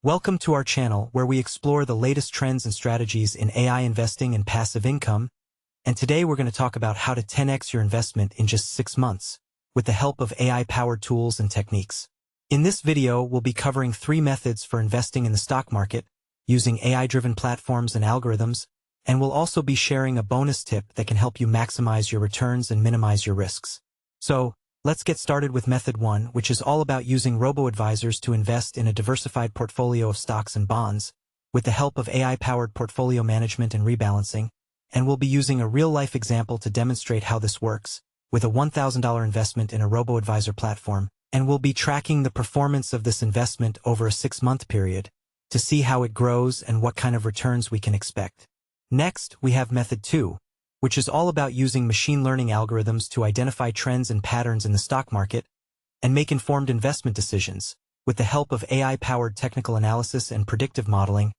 Welcome to our channel where we explore the latest trends and strategies in AI investing and passive income, and today we're going to talk about how to 10x your investment in just 6 months with the help of AI-powered tools and techniques. In this video, we'll be covering 3 methods for investing in the stock market using AI-driven platforms and algorithms, and we'll also be sharing a bonus tip that can help you maximize your returns and minimize your risks. So, let's get started with method 1, which is all about using Robo-Advisors to invest in a diversified portfolio of stocks and bonds with the help of AI-powered portfolio management and rebalancing, and we'll be using a real-life example to demonstrate how this works with a $1,000 investment in a Robo-Advisor platform, and we'll be tracking the performance of this investment over a 6-month period to see how it grows and what kind of returns we can expect. Next, we have method 2, which is all about using machine learning algorithms to identify trends and patterns in the stock market and make informed investment decisions with the help of AI-powered technical analysis and predictive modeling,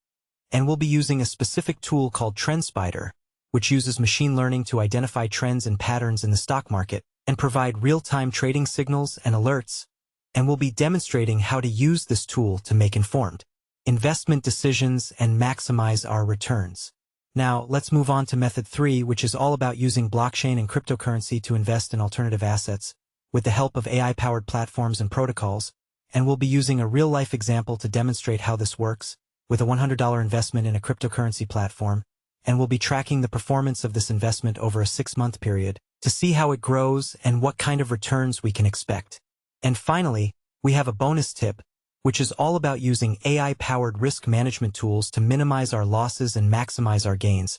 and we'll be using a specific tool called TrendSpider, which uses machine learning to identify trends and patterns in the stock market and provide real-time trading signals and alerts, and we'll be demonstrating how to use this tool to make informed investment decisions and maximize our returns. Now, let's move on to method 3, which is all about using blockchain and cryptocurrency to invest in alternative assets with the help of AI-powered platforms and protocols, and we'll be using a real-life example to demonstrate how this works with a $100 investment in a cryptocurrency platform, and we'll be tracking the performance of this investment over a 6-month period to see how it grows and what kind of returns we can expect. And finally, we have a bonus tip, which is all about using AI-powered risk management tools to minimize our losses and maximize our gains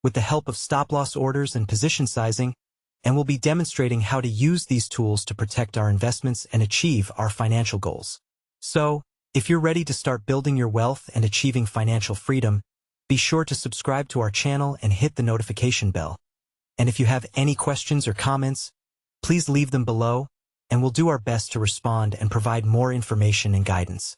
with the help of stop-loss orders and position sizing, and we'll be demonstrating how to use these tools to protect our investments and achieve our financial goals. So, if you're ready to start building your wealth and achieving financial freedom, be sure to subscribe to our channel and hit the notification bell. And if you have any questions or comments, please leave them below, and we'll do our best to respond and provide more information and guidance.